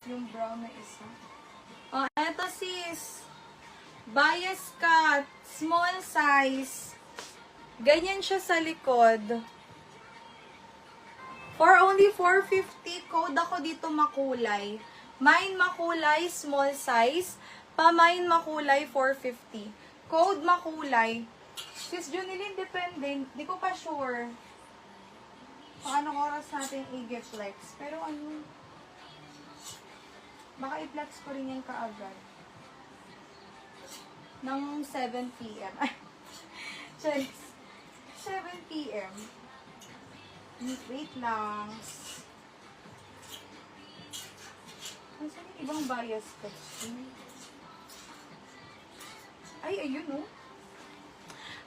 yung brown na isa. Oh, eto sis. Bias cut. Small size. Ganyan siya sa likod. For only 450, code ako dito makulay. Mine makulay, small size. Pa-mine makulay, 450. Code makulay. Sis Junilyn, depende. Di ko pa sure. Paano oras natin i-flex. Pero ano, baka i-flex ko rin yan kaagad. Ng 7 p.m. Ay, sorry. 7 p.m. Wait lang. Ano saan yung ibang bias text? Ay, ayun oh.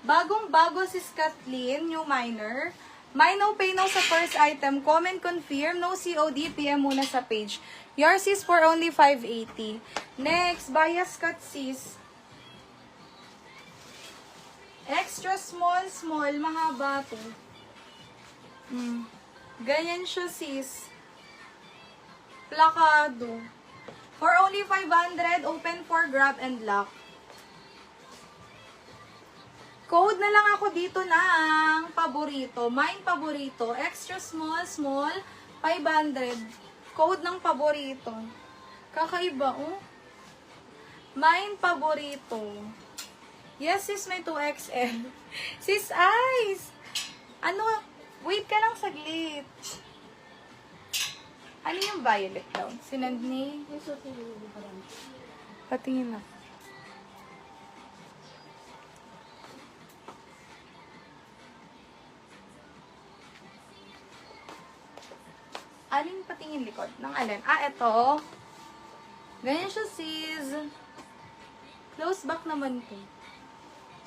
Bagong-bago si Kathleen, new minor. My no pay now sa first item. Comment confirm. No COD. PM muna sa page. Yours is for only 580. Next, bias cut sis. Extra small, mahaba to. Ganyan siya sis. Plakado. For only 500, open for grab and lock. Code na lang ako dito ng paborito. Mine paborito. Extra small, 500. Code ng paborito. Kakaiba, oh. Mine paborito. Yes, sis, may 2XL. Sis, Ice! Ano? Wait ka lang saglit. Ano yung violet daw? Sinand ni? Patingin na. Aling patingin likod? Ng alin? Ah, eto. Ganyan siya, sis. Close back naman ko.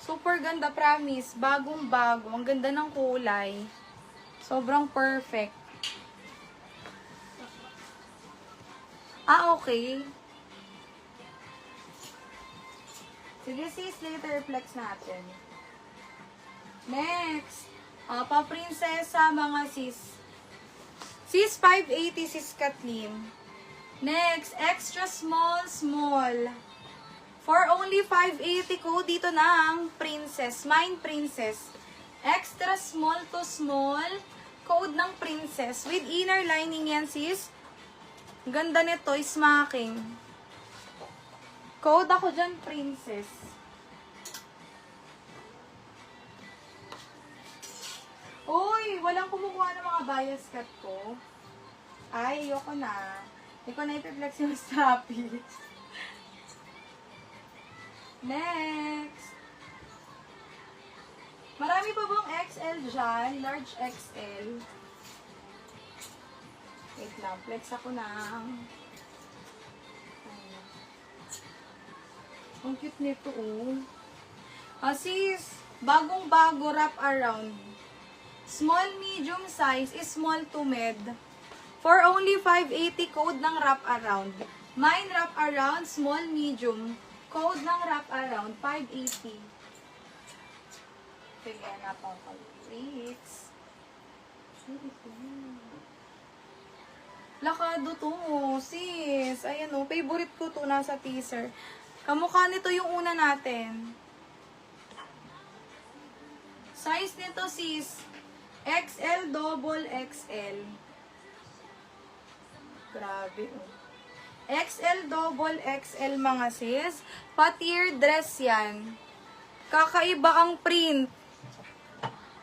Super ganda, promise. Bagong-bago. Ang ganda ng kulay. Sobrang perfect. Ah, okay. Sige, sis. Later flex natin. Next. Pa-prinsesa, mga sis. Sis, 580, sis Kathleen. Next. Extra small. For only 580 ko dito ng princess. Mine princess. Extra small to small. Code ng princess. With inner lining yan, sis. Ganda nito, smacking. Code ako dyan, princess. Uy, walang kumukuha ng mga bias cut ko. Ay, ayoko na. Hindi ko na ipiflex yung Shopee. Next. Marami pa bang XL dyan? Large XL. Wait lang. Flex ako ng... Ang cute nito, oh. Sis, bagong-bago wrap around. Small, medium size is small to med. For only 580 code ng wrap around. Mine wrap around, small, medium. Code ng wrap around, 580. Sige, napapag-rates. Lakado to, sis. Ayan o, favorite ko to, nasa teaser. Kamukha nito yung una natin. Size nito, sis. XL, double XL. Grabe, oh. XL, double XL mga sis. Patier dress yan. Kakaiba ang print.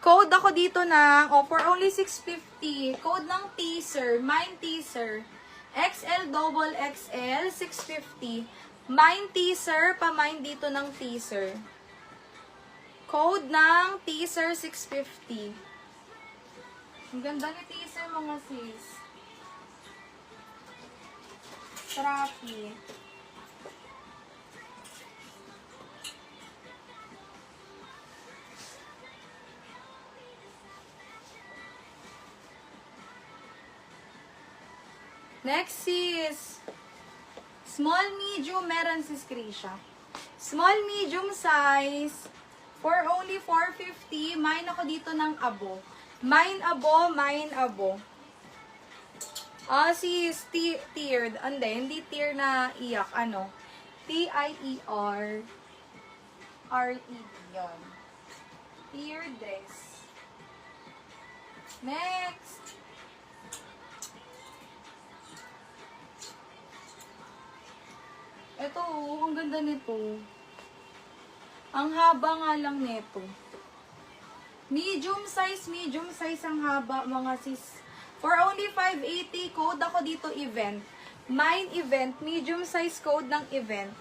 Code ako dito ng, for only 650. Code ng teaser. Mine teaser. XL, double XL, 650. Mine teaser, pa-mine dito ng teaser. Code ng teaser, 650. Ang ganda ni teaser mga sis. Trappy. Next is small, medium, meron si Krisha. Small, medium size for only 450. Mine ako dito ng abo. Mine abo, mine abo. Sis, tiered. Hindi tier na iyak. Ano? T-I-E-R R-E-D. Yun. Tier dress. Next. Ito, ang ganda nito. Ang haba nga lang nito. Medium size ang haba, mga sis. For only 580, code ako dito event. Mine event, medium size code ng event.